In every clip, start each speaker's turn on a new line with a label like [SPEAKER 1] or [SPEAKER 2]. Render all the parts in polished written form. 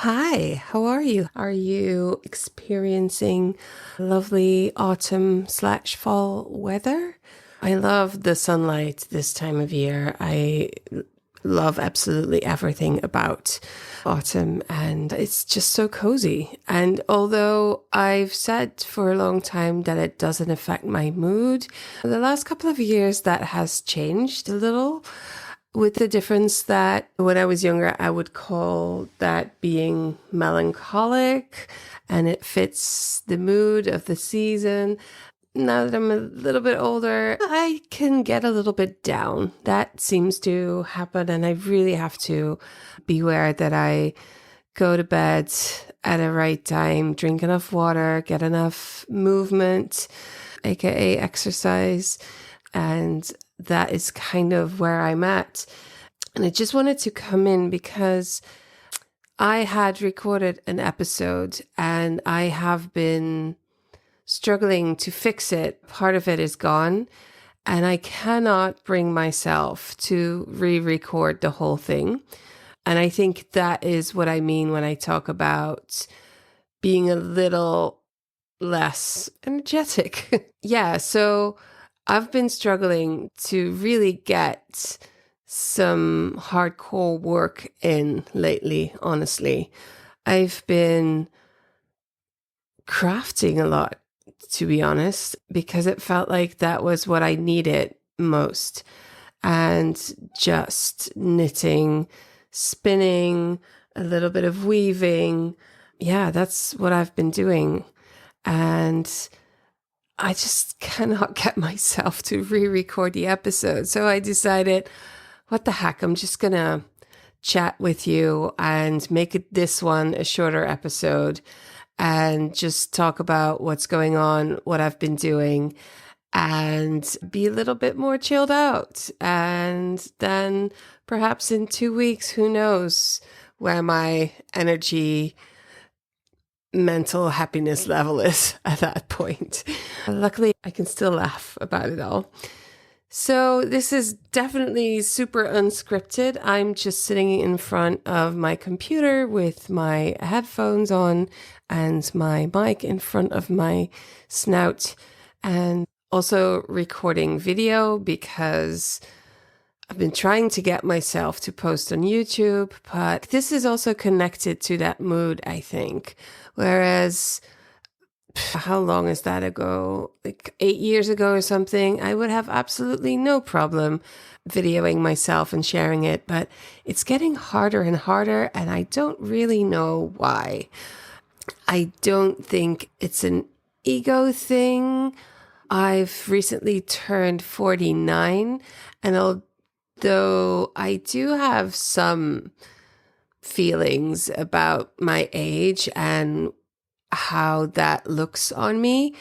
[SPEAKER 1] Hi, how are you? Are you experiencing lovely autumn/fall weather? I love the sunlight this time of year. I love absolutely everything about autumn, and it's just so cozy. And although I've said for a long time that it doesn't affect my mood, the last couple of years that has changed a little. With the difference that when I was younger, I would call that being melancholic and it fits the mood of the season. Now that I'm a little bit older, I can get a little bit down. That seems to happen, and I really have to beware that I go to bed at a right time, drink enough water, get enough movement, aka exercise, and that is kind of where I'm at. And I just wanted to come in because I had recorded an episode and I have been struggling to fix it. Part of it is gone, and I cannot bring myself to re-record the whole thing. And I think that is what I mean when I talk about being a little less energetic. Yeah, so I've been struggling to really get some hardcore work in lately, honestly. I've been crafting a lot, to be honest, because it felt like that was what I needed most. And just knitting, spinning, a little bit of weaving. Yeah, that's what I've been doing. And I just cannot get myself to re-record the episode. So I decided, what the heck, I'm just going to chat with you and make it this one a shorter episode and just talk about what's going on, what I've been doing, and be a little bit more chilled out. And then perhaps in 2 weeks, who knows where my energy mental happiness level is at that point. Luckily, I can still laugh about it all. So this is definitely super unscripted. I'm just sitting in front of my computer with my headphones on and my mic in front of my snout, and also recording video because I've been trying to get myself to post on YouTube, but this is also connected to that mood, I think. Whereas, how long is that ago? Like 8 years ago or something, I would have absolutely no problem videoing myself and sharing it, but it's getting harder and harder, and I don't really know why. I don't think it's an ego thing. I've recently turned 49, and although I do have some feelings about my age and how that looks on me,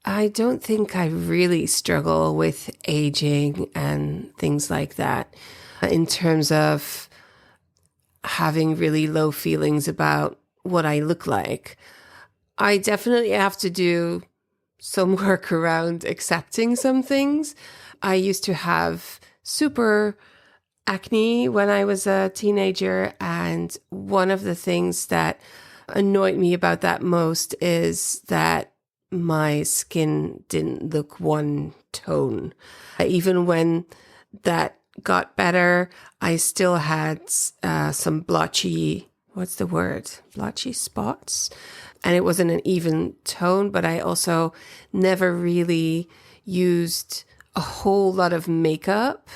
[SPEAKER 1] I don't think I really struggle with aging and things like that in terms of having really low feelings about what I look like. I definitely have to do some work around accepting some things. I used to have super acne when I was a teenager, and one of the things that annoyed me about that most is that my skin didn't look one tone. Even when that got better, I still had some blotchy, what's the word? Blotchy spots. And it wasn't an even tone, but I also never really used a whole lot of makeup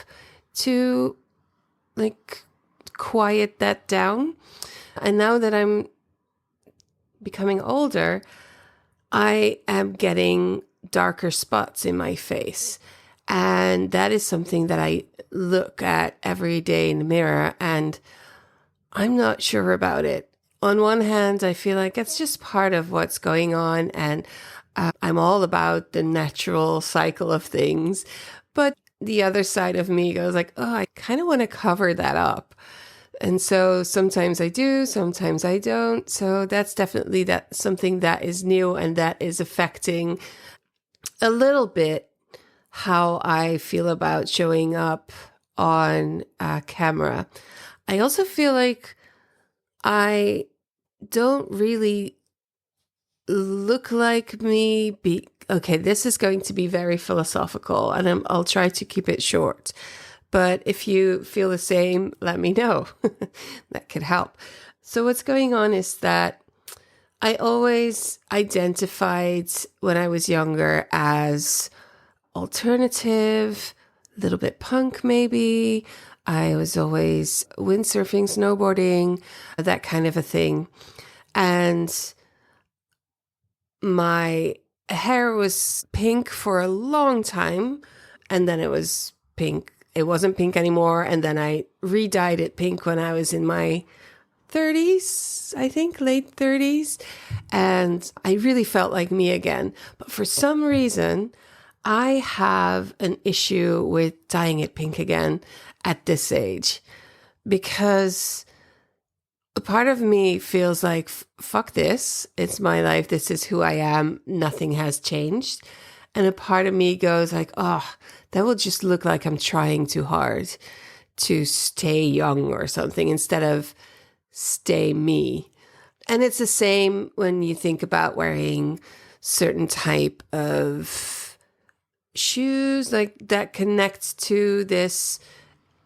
[SPEAKER 1] to like quiet that down. And now that I'm becoming older, I am getting darker spots in my face. And that is something that I look at every day in the mirror, and I'm not sure about it. On one hand, I feel like it's just part of what's going on, and I'm all about the natural cycle of things. But the other side of me goes like, oh, I kind of want to cover that up. And so sometimes I do, sometimes I don't. So that's definitely something that is new and that is affecting a little bit how I feel about showing up on camera. I also feel like I don't really look like me. Okay, this is going to be very philosophical, and I'll try to keep it short. But if you feel the same, let me know. That could help. So what's going on is that I always identified when I was younger as alternative, a little bit punk maybe. I was always windsurfing, snowboarding, that kind of a thing. And my hair was pink for a long time, and then it was pink. It wasn't pink anymore, and then I re-dyed it pink when I was in my 30s, I think, late 30s, and I really felt like me again. But for some reason, I have an issue with dyeing it pink again at this age, because a part of me feels like, fuck this, it's my life, this is who I am, nothing has changed. And a part of me goes like, oh, that will just look like I'm trying too hard to stay young or something instead of stay me. And it's the same when you think about wearing certain type of shoes like that connects to this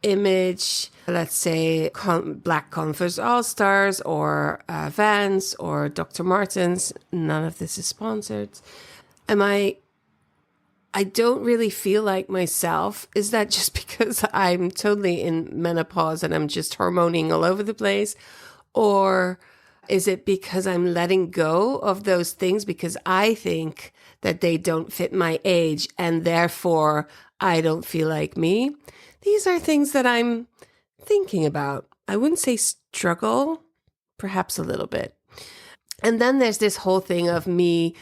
[SPEAKER 1] image. Let's say black Converse All-Stars or Vans or Dr. Martens. None of this is sponsored. I don't really feel like myself. Is that just because I'm totally in menopause and I'm just hormoning all over the place? Or is it because I'm letting go of those things because I think that they don't fit my age and therefore I don't feel like me? These are things that I'm thinking about. I wouldn't say struggle, perhaps a little bit. And then there's this whole thing of me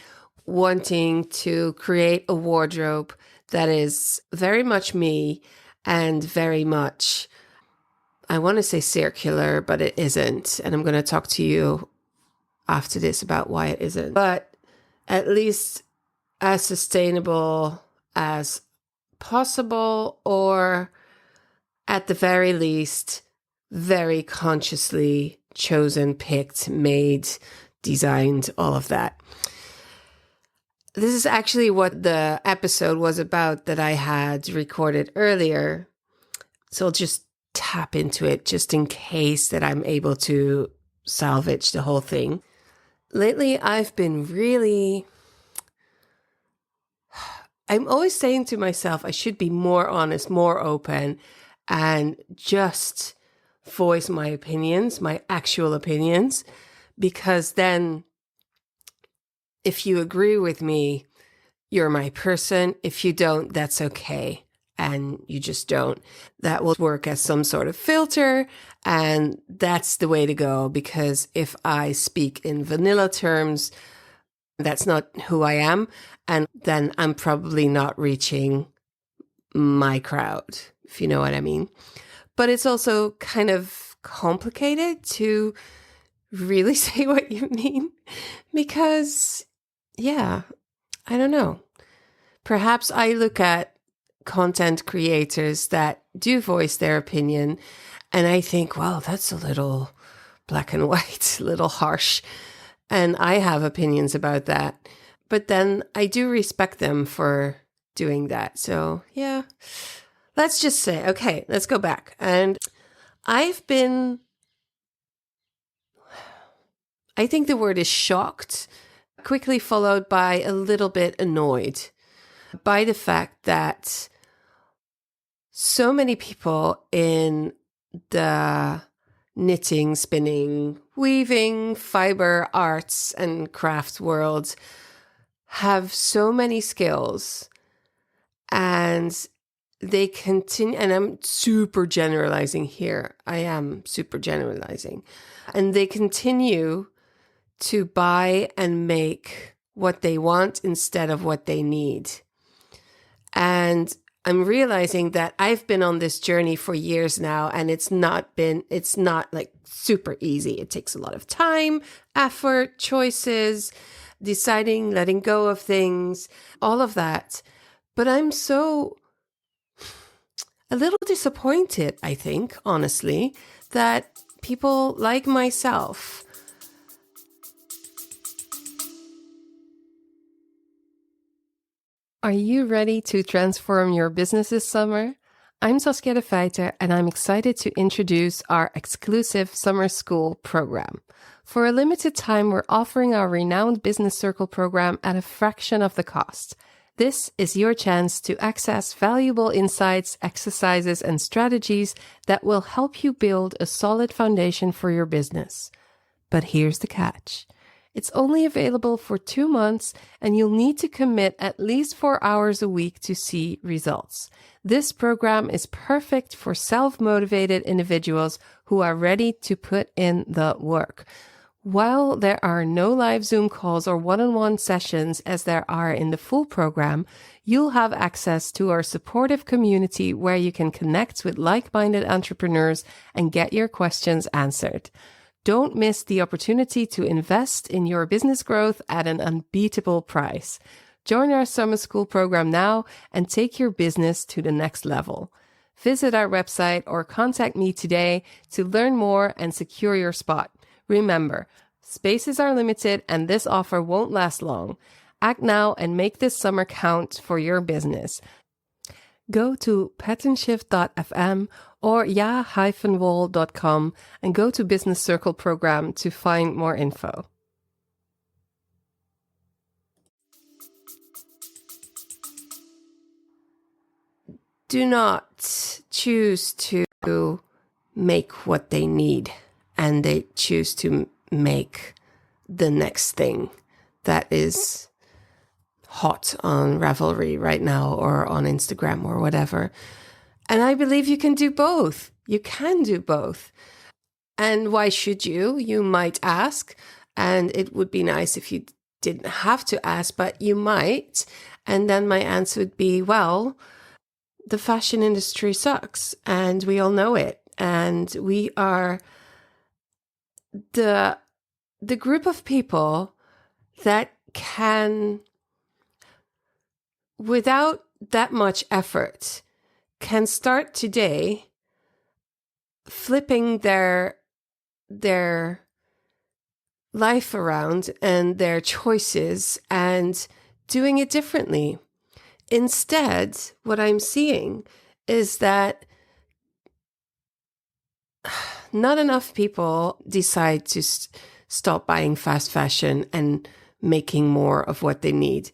[SPEAKER 1] wanting to create a wardrobe that is very much me and very much, I want to say circular, but it isn't. And I'm going to talk to you after this about why it isn't. But at least as sustainable as possible, or at the very least, very consciously chosen, picked, made, designed, all of that. This is actually what the episode was about that I had recorded earlier. So I'll just tap into it just in case that I'm able to salvage the whole thing. Lately, I've been I'm always saying to myself, I should be more honest, more open, and just voice my opinions, my actual opinions, because then if you agree with me, you're my person. If you don't, that's okay. And you just don't. That will work as some sort of filter. And that's the way to go, because if I speak in vanilla terms, that's not who I am. And then I'm probably not reaching my crowd, if you know what I mean. But it's also kind of complicated to really say what you mean, because, yeah, I don't know. Perhaps I look at content creators that do voice their opinion and I think, well, that's a little black and white, a little harsh. And I have opinions about that. But then I do respect them for doing that. So, yeah, let's just say, okay, let's go back. And I think the word is shocked, quickly followed by a little bit annoyed by the fact that so many people in the knitting, spinning, weaving, fiber arts and craft world have so many skills, and they continue, and I'm super generalizing here. I am super generalizing. And they continue to buy and make what they want instead of what they need. And I'm realizing that I've been on this journey for years now, and it's not like super easy. It takes a lot of time, effort, choices, deciding, letting go of things, all of that. But I'm a little disappointed, I think, honestly, that people like myself Are you ready to transform your business this summer? I'm Saskia de Feiter, and I'm excited to introduce our exclusive summer school program. For a limited time, we're offering our renowned Business Circle program at a fraction of the cost. This is your chance to access valuable insights, exercises, and strategies that will help you build a solid foundation for your business. But here's the catch. It's only available for 2 months, and you'll need to commit at least 4 hours a week to see results. This program is perfect for self-motivated individuals who are ready to put in the work. While there are no live Zoom calls or one-on-one sessions as there are in the full program, you'll have access to our supportive community where you can connect with like-minded entrepreneurs and get your questions answered. Don't miss the opportunity to invest in your business growth at an unbeatable price. Join our summer school program now and take your business to the next level. Visit our website or contact me today to learn more and secure your spot. Remember, spaces are limited and this offer won't last long. Act now and make this summer count for your business. Go to patternshift.fm or ja-wall.com and go to Business Circle program to find more info. Do not choose to make what they need, and they choose to make the next thing that is hot on Ravelry right now or on Instagram or whatever. And I believe you can do both. You can do both. And why should you? You might ask. And it would be nice if you didn't have to ask, but you might. And then my answer would be, well, the fashion industry sucks and we all know it. And we are the group of people that can, without that much effort, can start today flipping their life around and their choices and doing it differently. Instead, what I'm seeing is that not enough people decide to stop buying fast fashion and making more of what they need,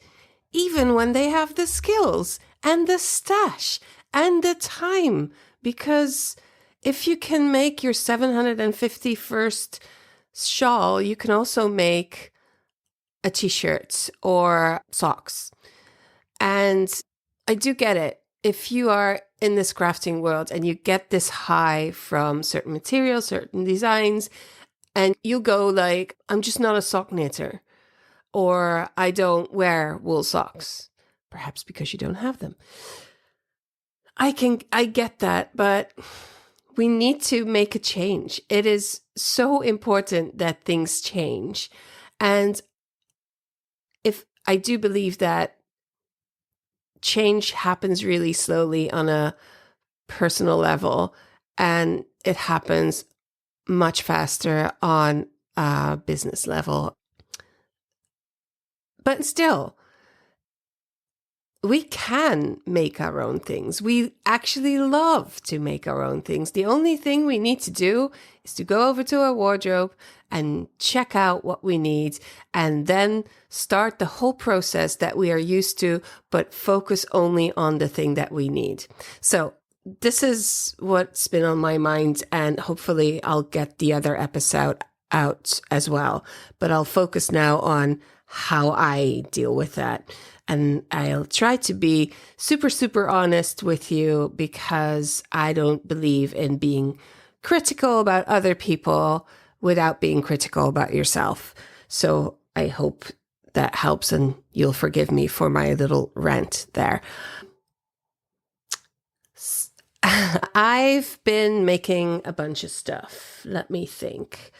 [SPEAKER 1] even when they have the skills and the stash and the time. Because if you can make your 751st shawl, you can also make a t-shirt or socks. And I do get it. If you are in this crafting world and you get this high from certain materials, certain designs, and you go like, I'm just not a sock knitter, or I don't wear wool socks, perhaps because you don't have them. I get that, but we need to make a change. It is so important that things change. And if I do believe that change happens really slowly on a personal level, and it happens much faster on a business level. But still, we can make our own things. We actually love to make our own things. The only thing we need to do is to go over to our wardrobe and check out what we need, and then start the whole process that we are used to, but focus only on the thing that we need. So this is what's been on my mind, and hopefully I'll get the other episode out as well. But I'll focus now on how I deal with that. And I'll try to be super, super honest with you, because I don't believe in being critical about other people without being critical about yourself. So I hope that helps, and you'll forgive me for my little rant there. I've been making a bunch of stuff. Let me think.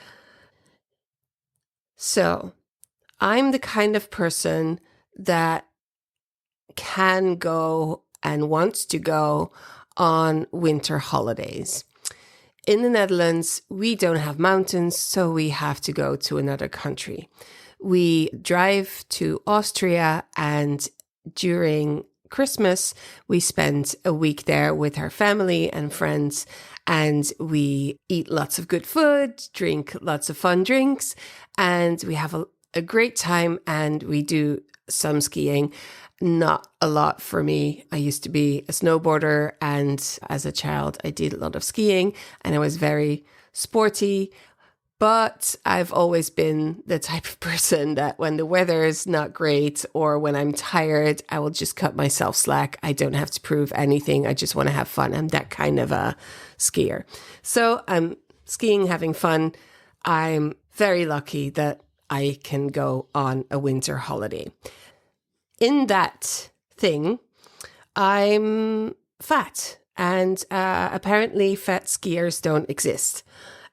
[SPEAKER 1] So I'm the kind of person that can go and wants to go on winter holidays. In the Netherlands, we don't have mountains, so we have to go to another country. We drive to Austria, and during Christmas, we spend a week there with our family and friends, and we eat lots of good food, drink lots of fun drinks, and we have a great time, and we do some skiing. Not a lot for me. I used to be a snowboarder, and as a child, I did a lot of skiing, and I was very sporty. But I've always been the type of person that when the weather is not great or when I'm tired, I will just cut myself slack. I don't have to prove anything. I just want to have fun. I'm that kind of a skier. So I'm skiing, having fun. I'm very lucky that I can go on a winter holiday. In that thing, I'm fat. And apparently fat skiers don't exist.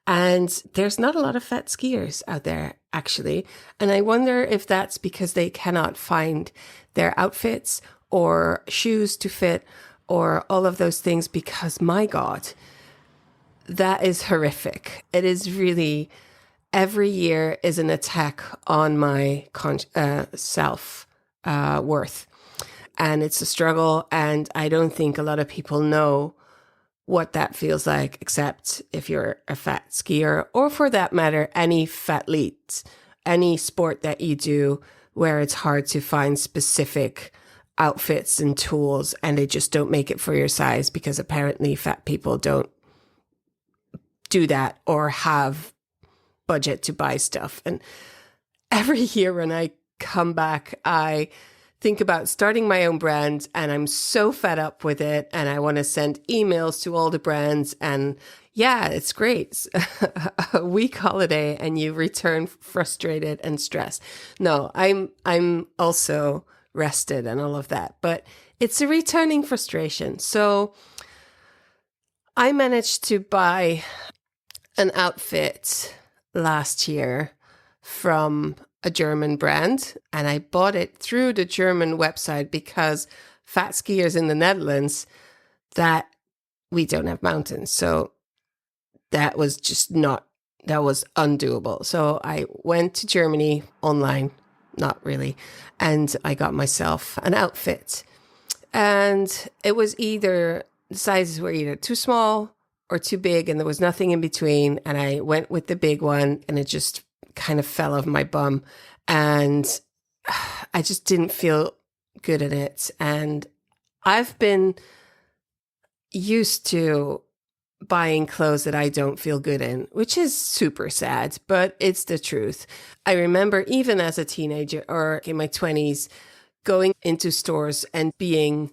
[SPEAKER 1] And there's not a lot of fat skiers out there, actually. And I wonder if that's because they cannot find their outfits or shoes to fit or all of those things, because my God, that is horrific. It is really, every year is an attack on my self-worth. And it's a struggle. And I don't think a lot of people know what that feels like, except if you're a fat skier, or for that matter, any fathlete, any sport that you do where it's hard to find specific outfits and tools, and they just don't make it for your size because apparently fat people don't do that or have budget to buy stuff. And every year when I come back, I think about starting my own brand, and I'm so fed up with it, and I want to send emails to all the brands, and yeah, it's great. A week holiday and you return frustrated and stressed. No, I'm also rested and all of that, but it's a returning frustration. So I managed to buy an outfit last year from a German brand, and I bought it through the German website because fat skiers in the Netherlands, that we don't have mountains. So that was undoable. So I went to Germany online, not really, and I got myself an outfit. And it was the sizes were either too small or too big, and there was nothing in between. And I went with the big one, and it just kind of fell off my bum, and I just didn't feel good in it. And I've been used to buying clothes that I don't feel good in, which is super sad, but it's the truth. I remember even as a teenager or in my 20s, going into stores and being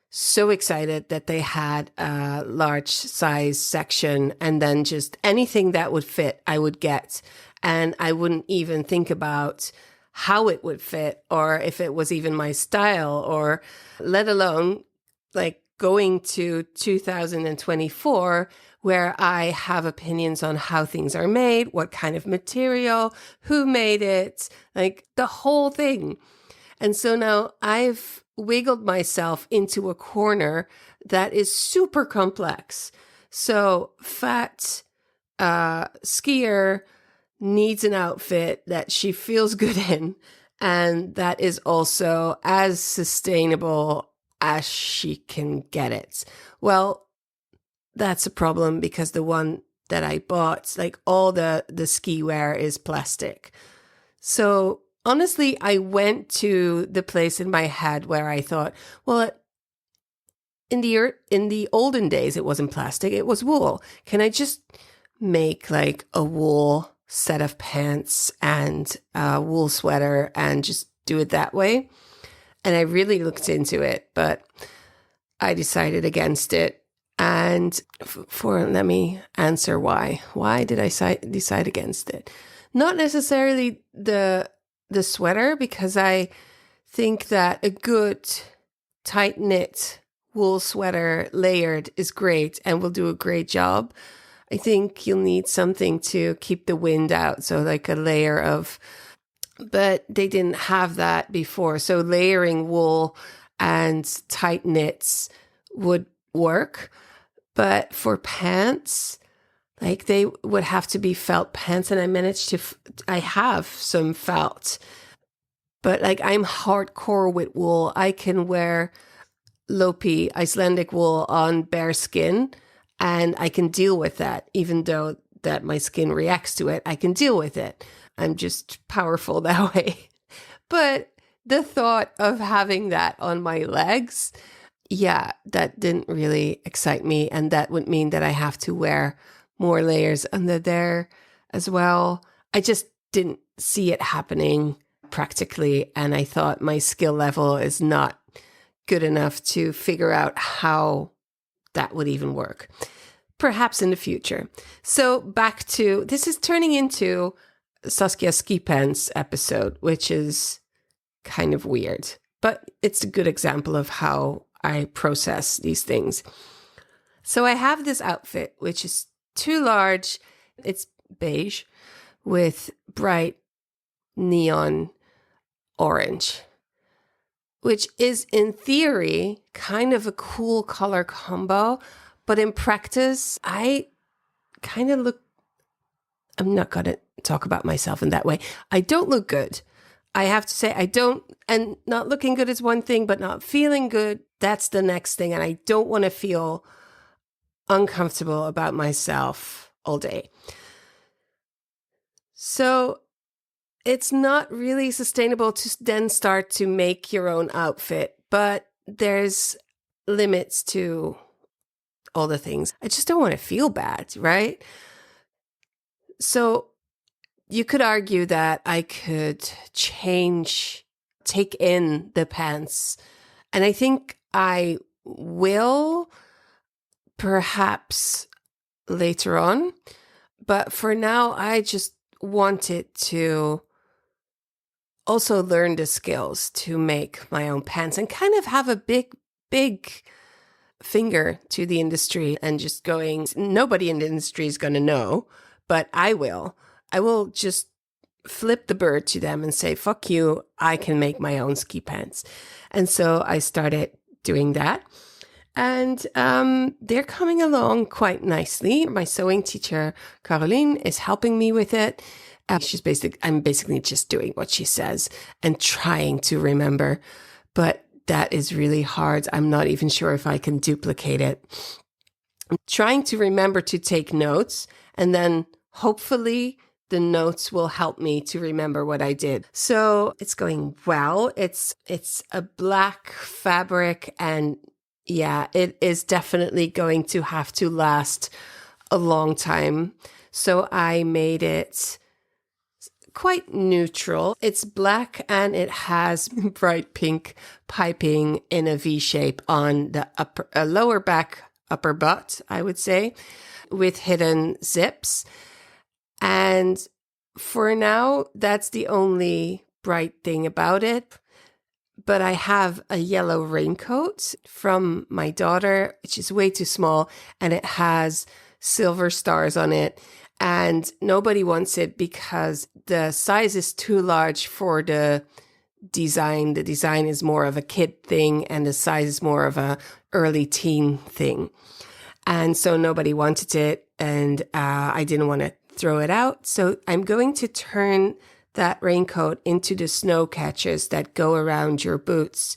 [SPEAKER 1] so excited that they had a large size section, and then just anything that would fit, I would get. And I wouldn't even think about how it would fit or if it was even my style, or let alone like going to 2024 where I have opinions on how things are made, what kind of material, who made it, like the whole thing. And so now I've wiggled myself into a corner that is super complex. So fat skier needs an outfit that she feels good in, and that is also as sustainable as she can get it. Well, that's a problem because the one that I bought, like all the ski wear is plastic. So honestly, I went to the place in my head where I thought, well, in the olden days, it wasn't plastic, it was wool. Can I just make like a wool set of pants and a wool sweater and just do it that way? And I really looked into it, but I decided against it. And let me answer why. Why did I decide against it? Not necessarily the sweater, because I think that a good tight knit wool sweater layered is great and will do a great job. I think you'll need something to keep the wind out. So like a layer of, but they didn't have that before. So layering wool and tight knits would work. But for pants, like they would have to be felt pants. And I managed to, I have some felt But like I'm hardcore with wool. I can wear Lopi Icelandic wool on bare skin and I can deal with that. Even though that my skin reacts to it, I can deal with it. I'm just powerful that way. But the thought of having that on my legs, yeah, that didn't really excite me. And that would mean that I have to wear more layers under there as well. I just didn't see it happening practically. And I thought my skill level is not good enough to figure out how that would even work. Perhaps in the future. So back to, this is turning into Saskia's ski pants episode, which is kind of weird, but it's a good example of how I process these things. So I have this outfit, which is too large. It's beige with bright neon orange, which is in theory kind of a cool color combo. But in practice, I kind of look, I'm not going to talk about myself in that way. I don't look good. I have to say I don't, and not looking good is one thing, but not feeling good, that's the next thing. And I don't want to feel uncomfortable about myself all day. So it's not really sustainable to then start to make your own outfit, but there's limits to all the things. I just don't want to feel bad, right? So you could argue that I could take in the pants. And I think I will perhaps later on. But for now, I just wanted to also learn the skills to make my own pants and kind of have a big finger to the industry and just going, nobody in the industry is going to know, but I will. I will just flip the bird to them and say, fuck you, I can make my own ski pants. And so I started doing that. And they're coming along quite nicely. My sewing teacher, Caroline, is helping me with it. I'm basically just doing what she says and trying to remember. But that is really hard. I'm not even sure if I can duplicate it. I'm trying to remember to take notes, and then hopefully the notes will help me to remember what I did. So it's going well. It's a black fabric, and yeah, it is definitely going to have to last a long time. So I made it quite neutral. It's black and it has bright pink piping in a V shape on the lower back, upper butt, I would say, with hidden zips. And for now, that's the only bright thing about it. But I have a yellow raincoat from my daughter, which is way too small, and it has silver stars on it. And nobody wants it because the size is too large for the design. The design is more of a kid thing, and the size is more of a early teen thing. And so nobody wanted it, and I didn't want to throw it out. So I'm going to turn that raincoat into the snow catchers that go around your boots.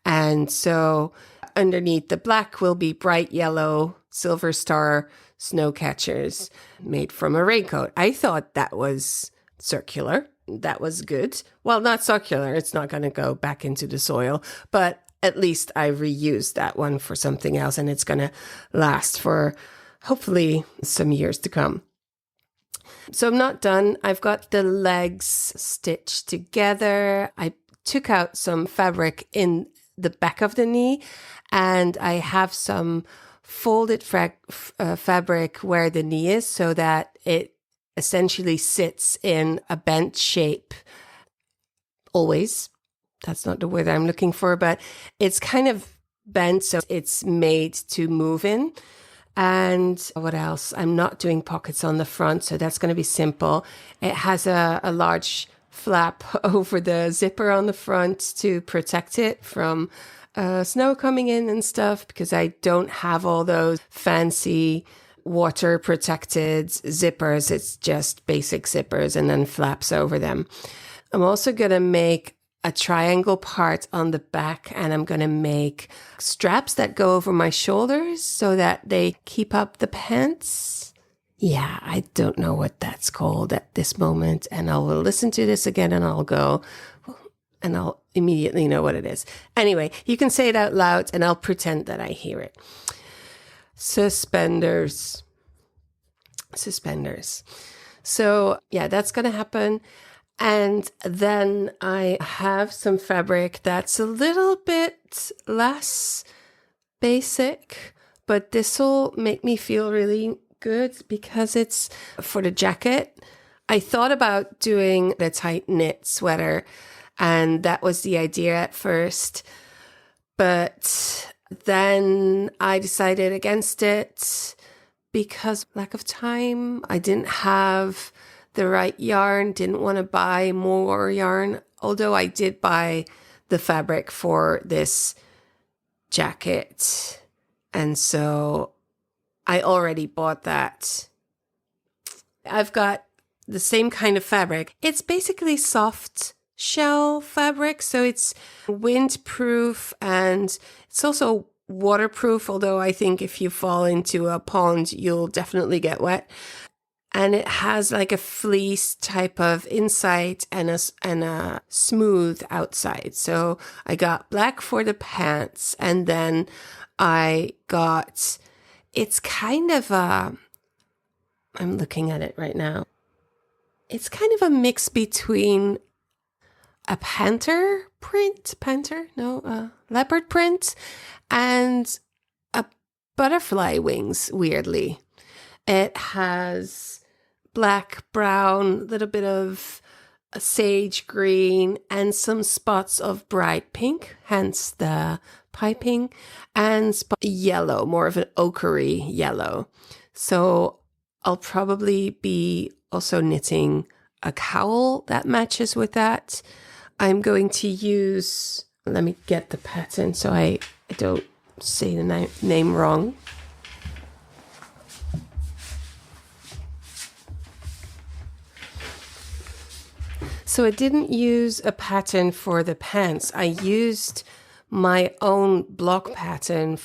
[SPEAKER 1] And so underneath the black will be bright yellow silver star snow catchers made from a raincoat. I thought that was circular. That was good. Well, not circular. It's not going to go back into the soil, but at least I reused that one for something else, and it's going to last for hopefully some years to come. So I'm not done. I've got the legs stitched together. I took out some fabric in the back of the knee, and I have some folded fabric where the knee is so that it essentially sits in a bent shape always. That's not the word I'm looking for, but it's kind of bent, so it's made to move in. And what else? I'm not doing pockets on the front, so that's going to be simple. It has a large flap over the zipper on the front to protect it from snow coming in and stuff, because I don't have all those fancy water protected zippers. It's just basic zippers and then flaps over them. I'm also going to make a triangle part on the back, and I'm going to make straps that go over my shoulders so that they keep up the pants. Yeah, I don't know what that's called at this moment, and I will listen to this again and I'll immediately know what it is. Anyway, you can say it out loud and I'll pretend that I hear it. Suspenders. So yeah, that's going to happen. And then I have some fabric that's a little bit less basic, but this will make me feel really good because it's for the jacket. I thought about doing the tight knit sweater, and that was the idea at first. But then I decided against it because lack of time. I didn't have the right yarn, didn't want to buy more yarn, although I did buy the fabric for this jacket. And so I already bought that. I've got the same kind of fabric. It's basically soft shell fabric, so it's windproof and it's also waterproof, although I think if you fall into a pond, you'll definitely get wet. And it has like a fleece type of inside and a smooth outside. So I got black for the pants, and then I got, it's kind of I'm looking at it right now. It's kind of a mix between a leopard print and a butterfly wings, weirdly. It has black, brown, little bit of a sage green, and some spots of bright pink, hence the piping, and yellow, more of an ochre yellow. So I'll probably be also knitting a cowl that matches with that. I'm going to use, let me get the pattern so I don't say the name wrong. So I didn't use a pattern for the pants. I used my own block pattern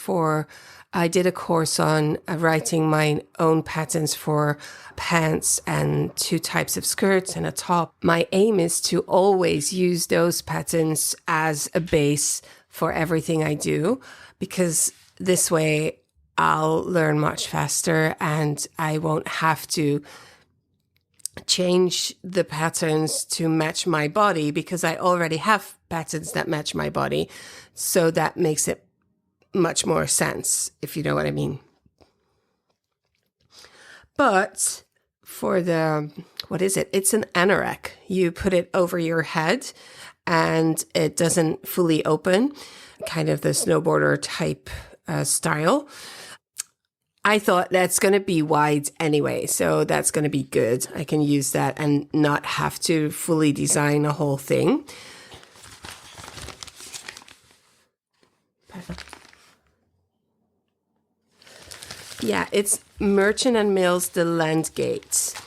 [SPEAKER 1] I did a course on writing my own patterns for pants and 2 types of skirts and a top. My aim is to always use those patterns as a base for everything I do, because this way I'll learn much faster and I won't have to change the patterns to match my body, because I already have patterns that match my body. So that makes it much more sense, if you know what I mean. But for the, what is it? It's an anorak. You put it over your head and it doesn't fully open, kind of the snowboarder type style. I thought that's going to be wide anyway, so that's going to be good. I can use that and not have to fully design a whole thing. Yeah, it's Merchant and Mills, the Landgate.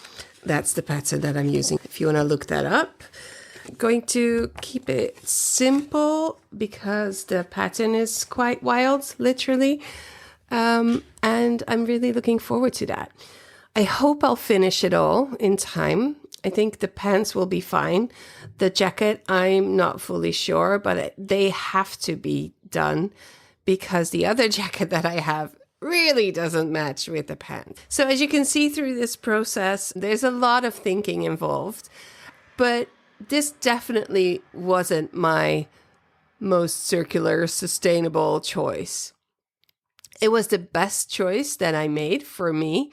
[SPEAKER 1] That's the pattern that I'm using, if you want to look that up. I'm going to keep it simple because the pattern is quite wild, literally. And I'm really looking forward to that. I hope I'll finish it all in time. I think the pants will be fine. The jacket, I'm not fully sure, but they have to be done because the other jacket that I have really doesn't match with the pants. So as you can see through this process, there's a lot of thinking involved, but this definitely wasn't my most circular, sustainable choice. It was the best choice that I made for me.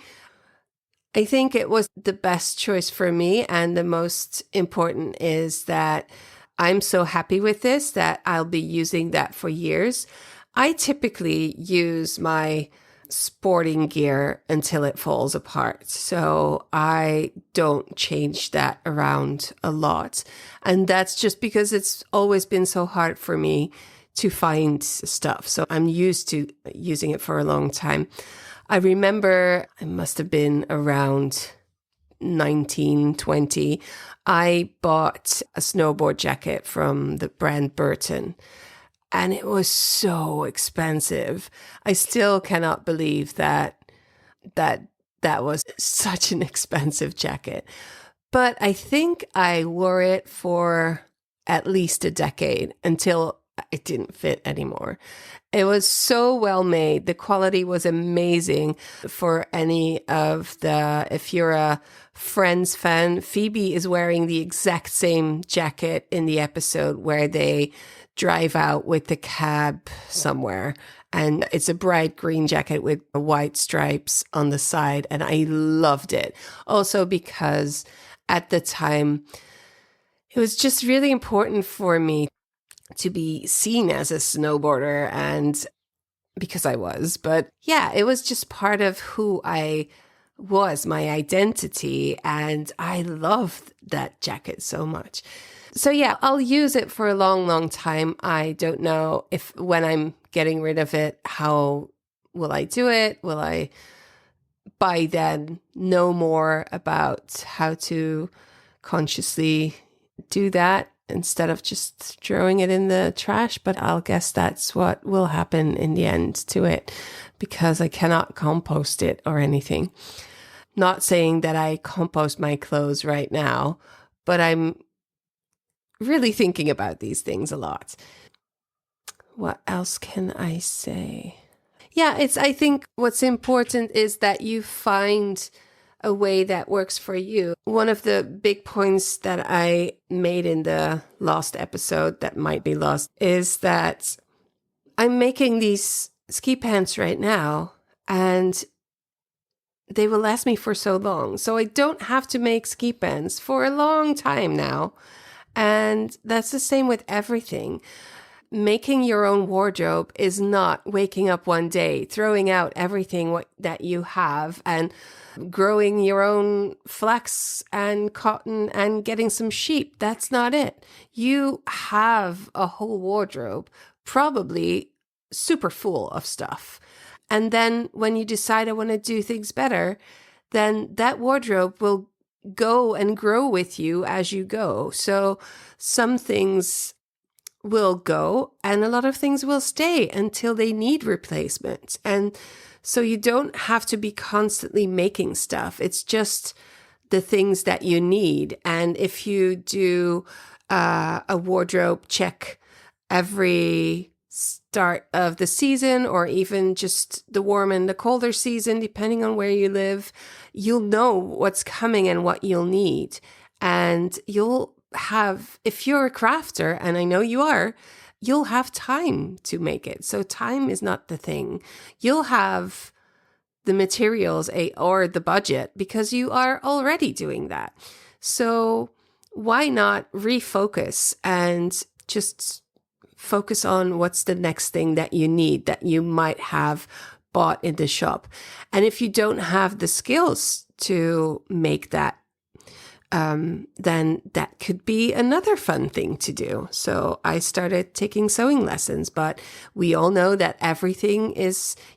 [SPEAKER 1] I think it was the best choice for me, and the most important is that I'm so happy with this that I'll be using that for years. I typically use my sporting gear until it falls apart, so I don't change that around a lot. And that's just because it's always been so hard for me to find stuff. So I'm used to using it for a long time. I remember I must have been around 1920, I bought a snowboard jacket from the brand Burton. And it was so expensive. I still cannot believe that was such an expensive jacket. But I think I wore it for at least a decade until it didn't fit anymore. It was so well made. The quality was amazing for any of if you're a Friends fan, Phoebe is wearing the exact same jacket in the episode where they drive out with the cab somewhere. And it's a bright green jacket with white stripes on the side. And I loved it. Also because at the time, it was just really important for me to be seen as a snowboarder, and because I was. But yeah, it was just part of who I was, my identity. And I loved that jacket so much. So yeah, I'll use it for a long, long time. I don't know if when I'm getting rid of it, how will I do it? Will I by then know more about how to consciously do that instead of just throwing it in the trash? But I'll guess that's what will happen in the end to it, because I cannot compost it or anything. Not saying that I compost my clothes right now, but I'm really thinking about these things a lot. What else can I say? Yeah, I think what's important is that you find a way that works for you. One of the big points that I made in the last episode that might be lost is that I'm making these ski pants right now, and they will last me for so long. So I don't have to make ski pants for a long time now. And that's the same with everything. Making your own wardrobe is not waking up one day, throwing out everything that you have and growing your own flax and cotton and getting some sheep. That's not it. You have a whole wardrobe, probably super full of stuff. And then when you decide I want to do things better, then that wardrobe will go and grow with you as you go. So some things will go and a lot of things will stay until they need replacement. And so you don't have to be constantly making stuff. It's just the things that you need. And if you do a wardrobe check every start of the season, or even just the warm and the colder season, depending on where you live, you'll know what's coming and what you'll need. And you'll have, if you're a crafter, and I know you are, you'll have time to make it. So time is not the thing. You'll have the materials or the budget because you are already doing that. So why not refocus and just focus on what's the next thing that you need that you might have bought in the shop. And if you don't have the skills to make that, then that could be another fun thing to do. So I started taking sewing lessons, but we all know that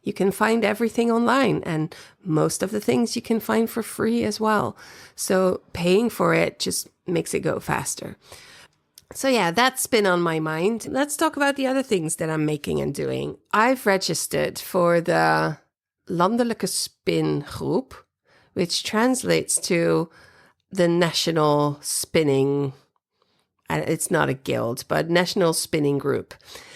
[SPEAKER 1] you can find everything online, and most of the things you can find for free as well. So paying for it just makes it go faster. So yeah, that's been on my mind. Let's talk about the other things that I'm making and doing. I've registered for the Landelijke Spingroep, which translates to the National Spinning, it's not a guild, but National Spinning Group.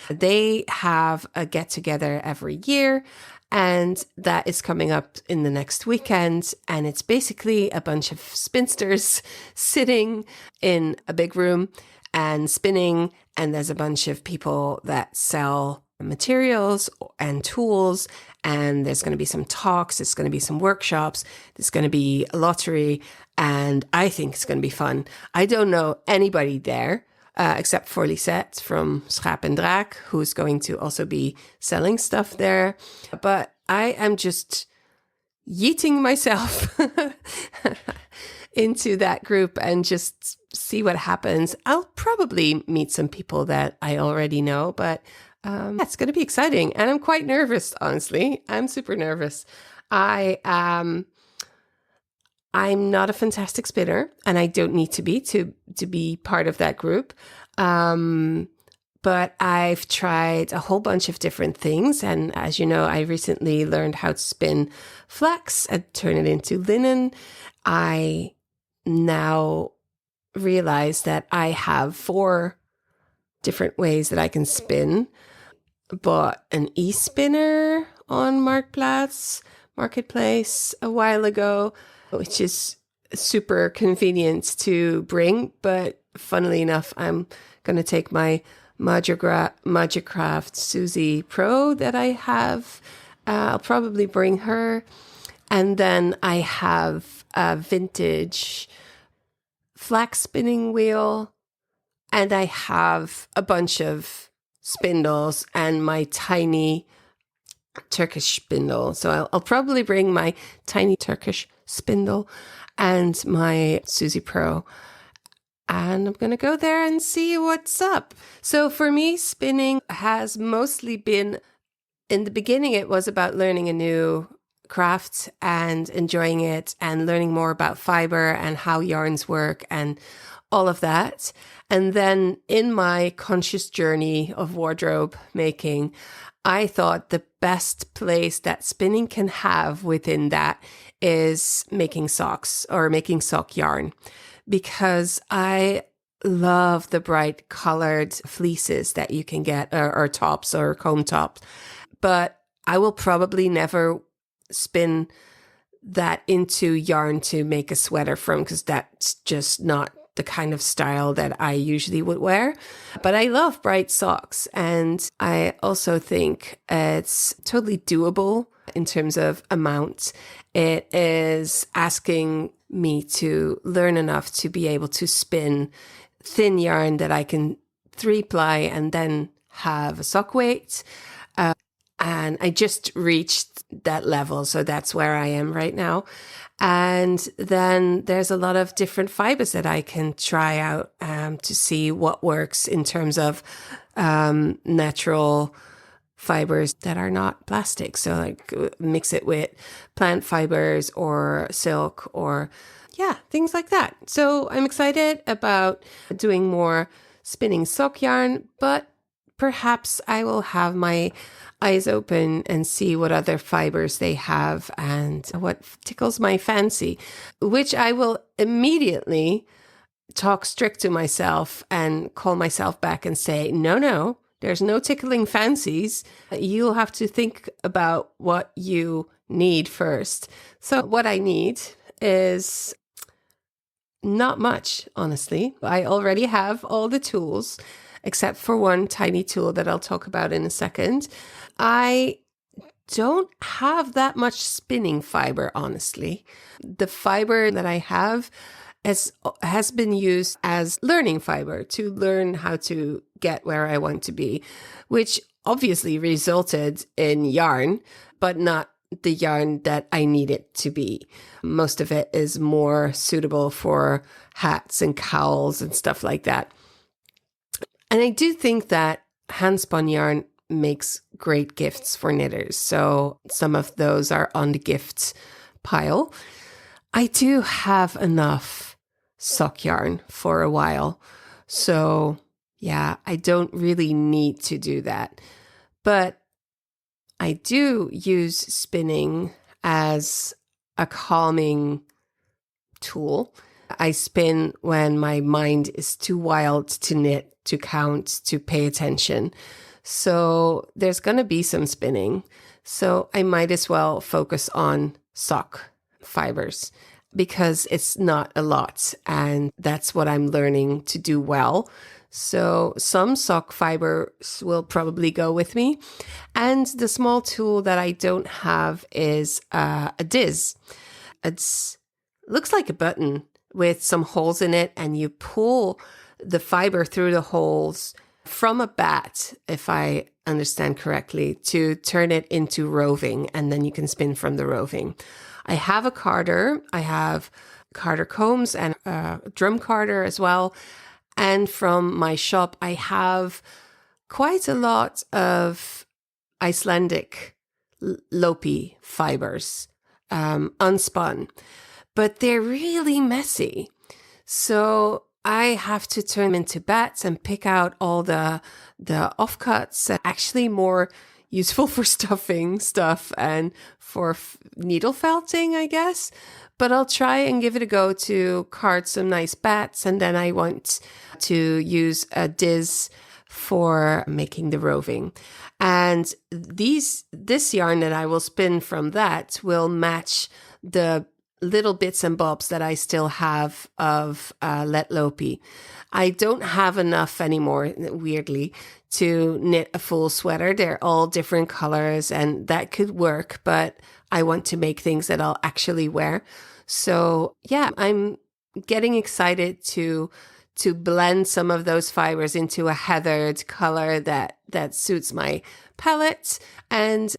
[SPEAKER 1] They have a get-together every year, and that is coming up in the next weekend. And it's basically a bunch of spinsters sitting in a big room and spinning, and there's a bunch of people that sell materials and tools, and there's going to be some talks, there's going to be some workshops, there's going to be a lottery, and I think it's going to be fun. I don't know anybody there except for Lisette from Trachtenjakke, who's going to also be selling stuff there, but I am just yeeting myself into that group and just see what happens. I'll probably meet some people that I already know, but it's going to be exciting. And I'm quite nervous, honestly. I'm super nervous. I I'm not a fantastic spinner, and I don't need to be part of that group. But I've tried a whole bunch of different things. And as you know, I recently learned how to spin flax and turn it into linen. I now realize that I have 4 different ways that I can spin. Bought an e-spinner on Marktplaats Marketplace a while ago, which is super convenient to bring. But funnily enough, I'm going to take my Magicraft Susie Pro that I have. I'll probably bring her. And then I have a vintage flax spinning wheel. And I have a bunch of spindles and my tiny Turkish spindle. So I'll probably bring my tiny Turkish spindle and my Susie Pro. And I'm going to go there and see what's up. So for me, spinning has mostly been, in the beginning, it was about learning a new craft and enjoying it and learning more about fiber and how yarns work and all of that. And then in my conscious journey of wardrobe making, I thought the best place that spinning can have within that is making socks or making sock yarn, because I love the bright colored fleeces that you can get, or tops or comb tops. But I will probably never spin that into yarn to make a sweater from, because that's just not the kind of style that I usually would wear. But I love bright socks. And I also think it's totally doable in terms of amount. It is asking me to learn enough to be able to spin thin yarn that I can 3-ply and then have a sock weight. And I just reached that level. So that's where I am right now. And then there's a lot of different fibers that I can try out to see what works in terms of natural fibers that are not plastic. So like mix it with plant fibers or silk or things like that. So I'm excited about doing more spinning sock yarn, but perhaps I will have my eyes open and see what other fibers they have and what tickles my fancy, which I will immediately talk strict to myself and call myself back and say, no, there's no tickling fancies. You'll have to think about what you need first. So what I need is not much, honestly. I already have all the tools, except for one tiny tool that I'll talk about in a second. I don't have that much spinning fiber, honestly. The fiber that I have has been used as learning fiber to learn how to get where I want to be, which obviously resulted in yarn, but not the yarn that I need it to be. Most of it is more suitable for hats and cowls and stuff like that. And I do think that hand-spun yarn makes great gifts for knitters. So some of those are on the gift pile. I do have enough sock yarn for a while. So I don't really need to do that. But I do use spinning as a calming tool. I spin when my mind is too wild to knit, to count, to pay attention. So there's going to be some spinning. So I might as well focus on sock fibers because it's not a lot. And that's what I'm learning to do well. So some sock fibers will probably go with me. And the small tool that I don't have is a diz. It looks like a button with some holes in it, and you pull the fiber through the holes from a bat, if I understand correctly, to turn it into roving, and then you can spin from the roving. I have a carder. I have carder combs and a drum carder as well. And from my shop, I have quite a lot of Icelandic lopi fibers, unspun. but they're really messy. So I have to turn them into bats and pick out all the offcuts, actually more useful for stuffing stuff and for needle felting, I guess. But I'll try and give it a go to card some nice bats. And then I want to use a diz for making the roving. And this yarn that I will spin from that will match the little bits and bobs that I still have of Let Lopi. I don't have enough anymore, weirdly, to knit a full sweater. They're all different colors and that could work, but I want to make things that I'll actually wear. So yeah, I'm getting excited to blend some of those fibers into a heathered color that suits my palette. And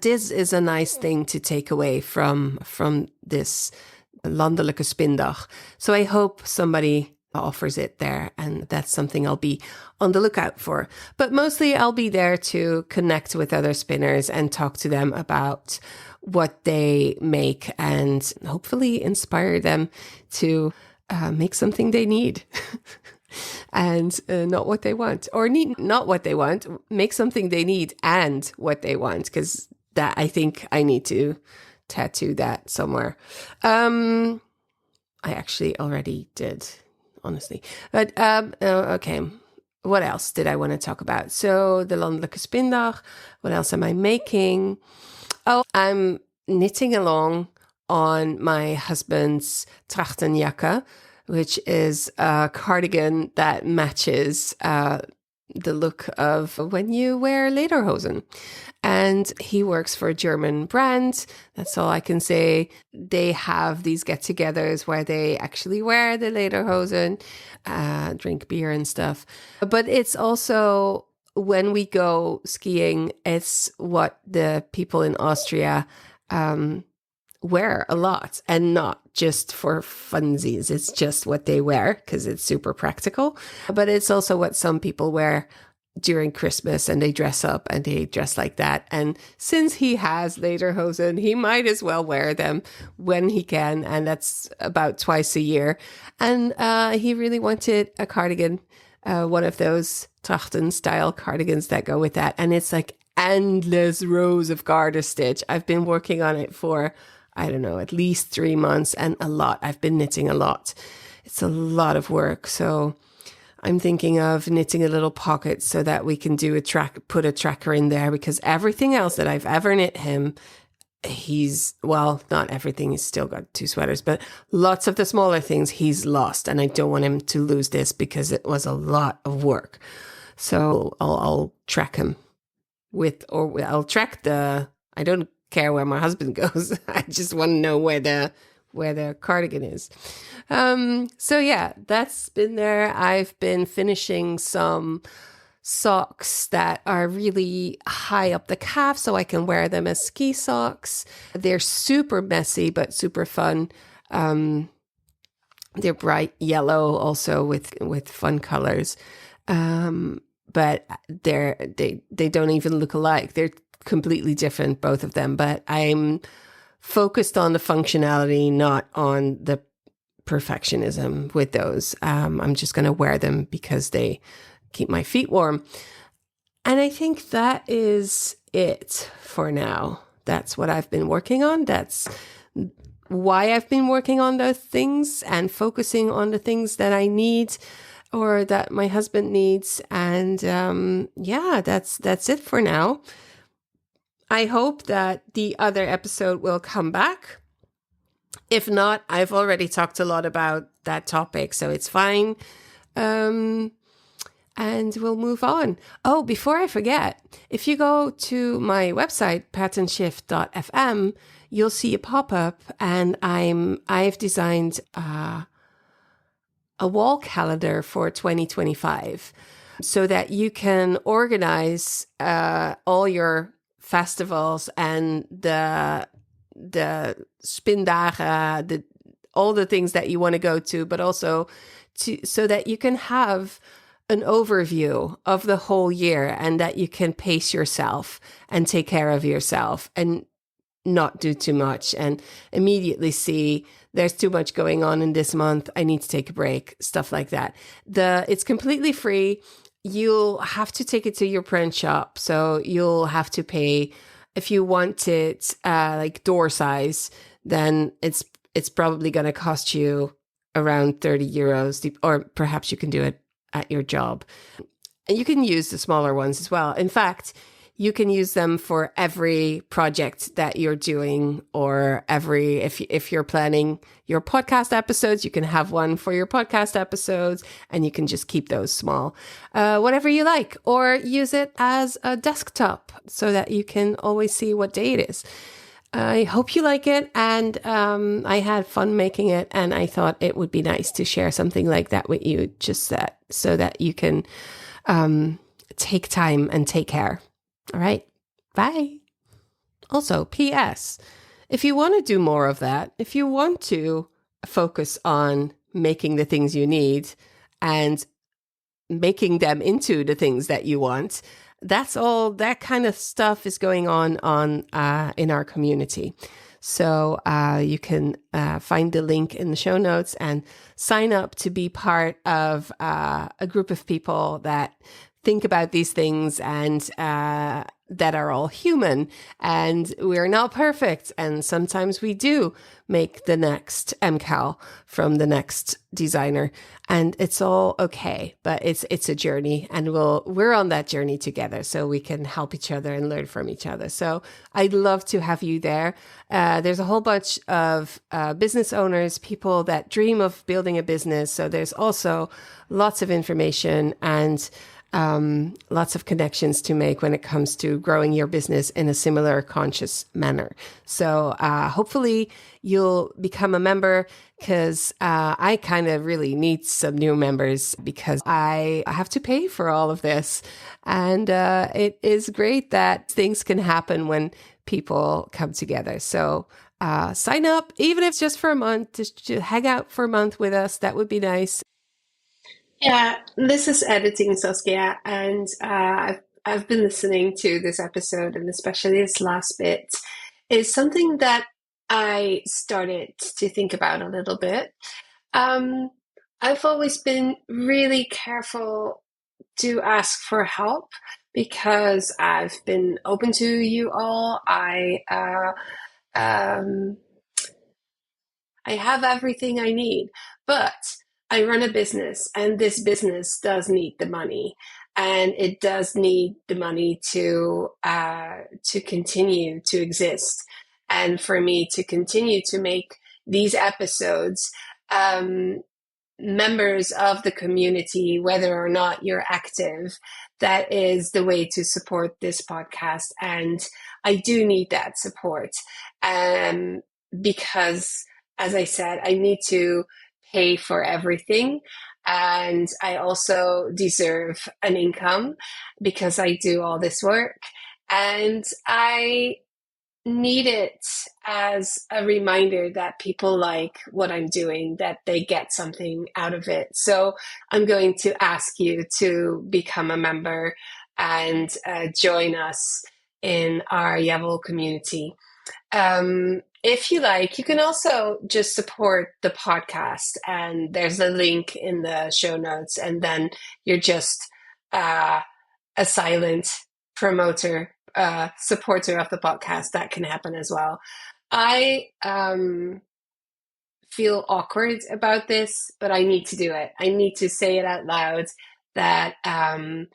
[SPEAKER 1] this is a nice thing to take away from this landelijke spindag. So I hope somebody offers it there, and that's something I'll be on the lookout for. But mostly I'll be there to connect with other spinners and talk to them about what they make and hopefully inspire them to make something they need. And not what they want, or not what they want, make something they need and what they want, because that I think I need to tattoo that somewhere. I actually already did, honestly. But okay, what else did I want to talk about? So the landelijke spindag, what else am I making? Oh, I'm knitting along on my husband's Trachtenjakke, which is a cardigan that matches the look of when you wear lederhosen. And he works for a German brand. That's all I can say. They have these get-togethers where they actually wear the lederhosen, drink beer and stuff. But it's also, when we go skiing, it's what the people in Austria wear a lot, and not just for funsies. It's just what they wear because it's super practical. But it's also what some people wear during Christmas, and they dress up and they dress like that. And since he has lederhosen, he might as well wear them when he can, and that's about twice a year. And he really wanted a cardigan, one of those Trachten style cardigans that go with that. And it's like endless rows of garter stitch. I've been working on it for, I don't know, at least 3 months, and a lot. I've been knitting a lot. It's a lot of work. So I'm thinking of knitting a little pocket so that we can do put a tracker in there, because everything else that I've ever knit him, not everything, he's still got 2 sweaters, but lots of the smaller things he's lost. And I don't want him to lose this because it was a lot of work. So I'll track him I'll track I don't care where my husband goes. I just want to know where the cardigan is. So yeah, that's been there. I've been finishing some socks that are really high up the calf so I can wear them as ski socks. They're super messy but super fun. They're bright yellow also with fun colors. But they don't even look alike. They're completely different, both of them. But I'm focused on the functionality, not on the perfectionism with those. I'm just going to wear them because they keep my feet warm. And I think that is it for now. That's what I've been working on. That's why I've been working on those things and focusing on the things that I need or that my husband needs. And that's it for now. I hope that the other episode will come back. If not, I've already talked a lot about that topic, so it's fine. And we'll move on. Oh, before I forget, if you go to my website, patternshift.fm, you'll see a pop-up, and I've designed a wall calendar for 2025 so that you can organize all your festivals and the spindagen, all the things that you want to go to, but also so that you can have an overview of the whole year, and that you can pace yourself and take care of yourself and not do too much, and immediately see there's too much going on in this month. I need to take a break, stuff like that. It's completely free. You'll have to take it to your print shop. So you'll have to pay if you want it like door size, then it's probably going to cost you around 30 euros, or perhaps you can do it at your job. And you can use the smaller ones as well. In fact, you can use them for every project that you're doing, or if you're planning your podcast episodes, you can have one for your podcast episodes, and you can just keep those small, whatever you like, or use it as a desktop so that you can always see what day it is. I hope you like it, and I had fun making it, and I thought it would be nice to share something like that with you, just that so that you can take time and take care. All right, bye. Also, P.S. if you want to do more of that, if you want to focus on making the things you need and making them into the things that you want, that's all, that kind of stuff is going on in our community. So you can find the link in the show notes and sign up to be part of a group of people that think about these things and that are all human, and we're not perfect. And sometimes we do make the next MCAL from the next designer, and it's all okay. But it's a journey, and we're on that journey together, so we can help each other and learn from each other. So I'd love to have you there. There's a whole bunch of business owners, people that dream of building a business. So there's also lots of information and lots of connections to make when it comes to growing your business in a similar conscious manner. So hopefully you'll become a member, because I kind of really need some new members, because I have to pay for all of this. And it is great that things can happen when people come together. So sign up, even if it's just for a month, just to hang out for a month with us. That would be nice. Yeah, this is editing Saskia, and I've been listening to this episode, and especially this last bit is something that I started to think about a little bit. I've always been really careful to ask for help, because I've been open to you all. I have everything I need, but I run a business, and this business does need the money, and it does need the money to continue to exist, and for me to continue to make these episodes. Members of the community, whether or not you're active, that is the way to support this podcast, and I do need that support, because, as I said, I need to pay for everything, and I also deserve an income because I do all this work, and I need it as a reminder that people like what I'm doing, that they get something out of it. So I'm going to ask you to become a member and join us in our Yavel community. If you like, you can also just support the podcast, and there's a link in the show notes, and then you're just a silent promoter, supporter of the podcast. That can happen as well. I feel awkward about this, but I need to do it. I need to say it out loud that I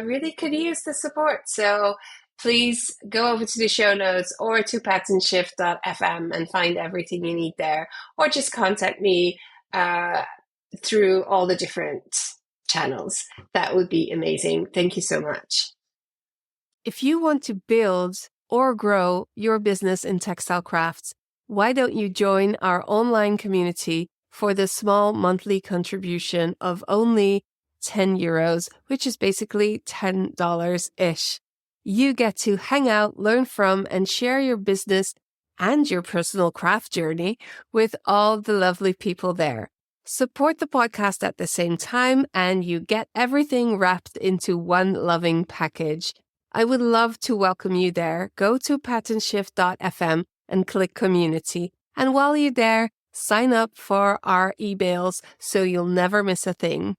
[SPEAKER 1] really could use the support. So please go over to the show notes or to patternshift.fm and find everything you need there, or just contact me through all the different channels. That would be amazing. Thank you so much. If you want to build or grow your business in textile crafts, why don't you join our online community for the small monthly contribution of only 10 euros, which is basically $10-ish. You get to hang out, learn from, and share your business and your personal craft journey with all the lovely people there. Support the podcast at the same time, and you get everything wrapped into one loving package. I would love to welcome you there. Go to patternshift.fm and click community. And while you're there, sign up for our emails so you'll never miss a thing.